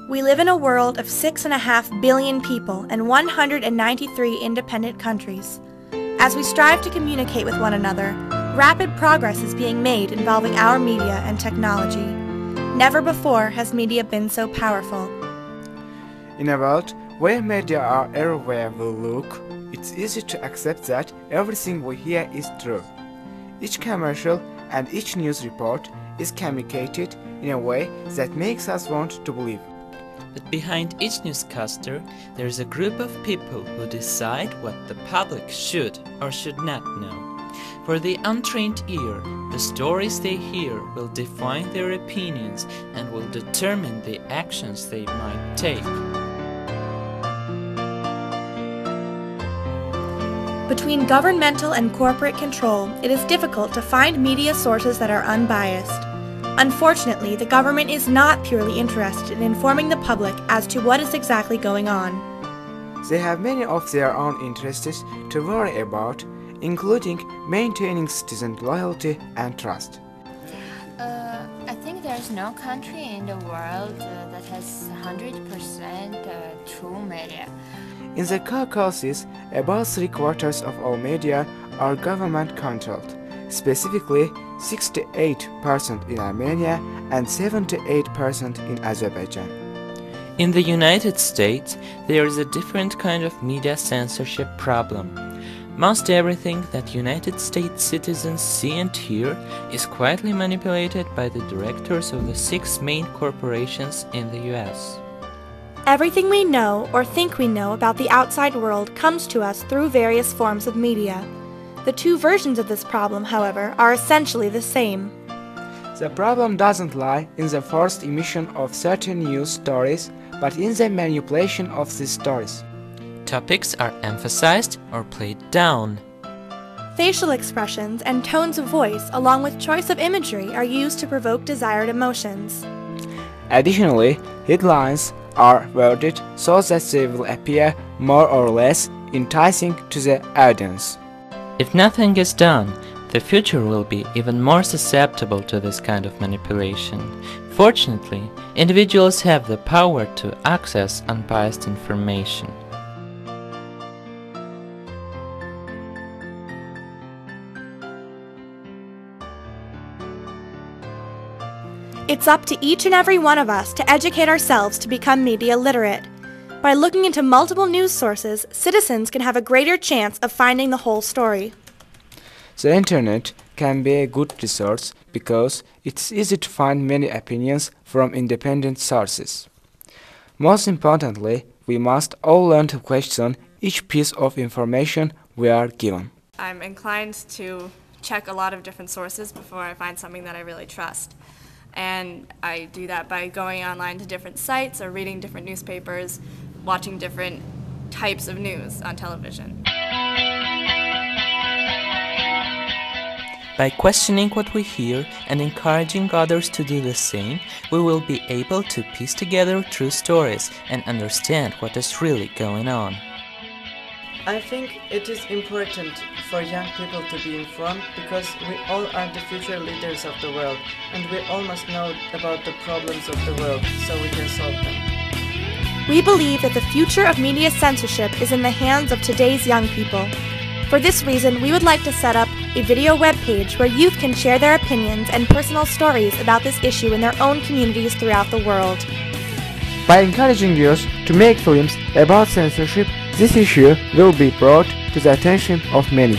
We live in a world of 6.5 billion people and 193 independent countries. As we strive to communicate with one another, rapid progress is being made involving our media and technology. Never before has media been so powerful. In a world where media are everywhere we look, it's easy to accept that everything we hear is true. Each commercial and each news report is communicated in a way that makes us want to believe. But behind each newscaster, there is a group of people who decide what the public should or should not know. For the untrained ear, the stories they hear will define their opinions and will determine the actions they might take. Between governmental and corporate control, it is difficult to find media sources that are unbiased. Unfortunately, the government is not purely interested in informing the public as to what is exactly going on. They have many of their own interests to worry about, including maintaining citizen loyalty and trust. I think there's no country in the world that has 100% true media. In the Caucasus, about 3/4 of all media are government-controlled, specifically 68% in Armenia and 78% in Azerbaijan. In the United States, there is a different kind of media censorship problem. Most everything that United States citizens see and hear is quietly manipulated by the directors of the 6 main corporations in the US. Everything we know or think we know about the outside world comes to us through various forms of media. The two versions of this problem, however, are essentially the same. The problem doesn't lie in the forced emission of certain news stories, but in the manipulation of these stories. Topics are emphasized or played down. Facial expressions and tones of voice, along with choice of imagery, are used to provoke desired emotions. Additionally, headlines are worded so that they will appear more or less enticing to the audience. If nothing is done, the future will be even more susceptible to this kind of manipulation. Fortunately, individuals have the power to access unbiased information. It's up to each and every one of us to educate ourselves to become media literate. By looking into multiple news sources, citizens can have a greater chance of finding the whole story. The internet can be a good resource because it's easy to find many opinions from independent sources. Most importantly, we must all learn to question each piece of information we are given. I'm inclined to check a lot of different sources before I find something that I really trust. And I do that by going online to different sites or reading different newspapers, watching different types of news on television. By questioning what we hear and encouraging others to do the same, we will be able to piece together true stories and understand what is really going on. I think it is important for young people to be informed because we all are the future leaders of the world and we all must know about the problems of the world so we can solve them. We believe that the future of media censorship is in the hands of today's young people. For this reason, we would like to set up a video webpage where youth can share their opinions and personal stories about this issue in their own communities throughout the world. By encouraging youth to make films about censorship, this issue will be brought to the attention of many.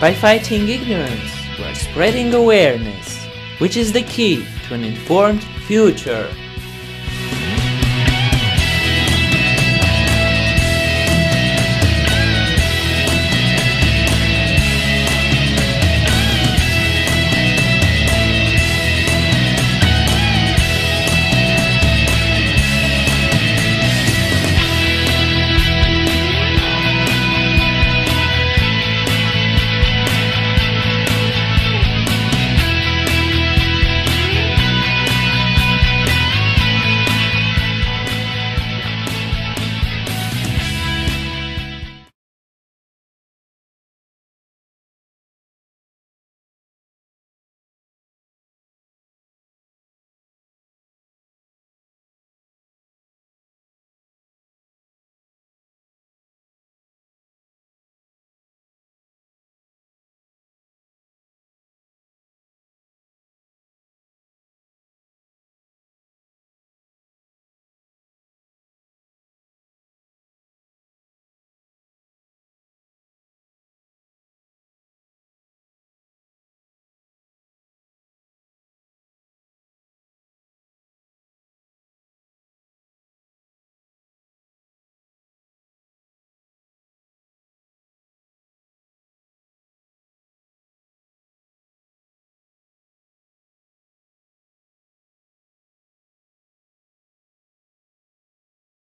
By fighting ignorance, we are spreading awareness, which is the key to an informed future.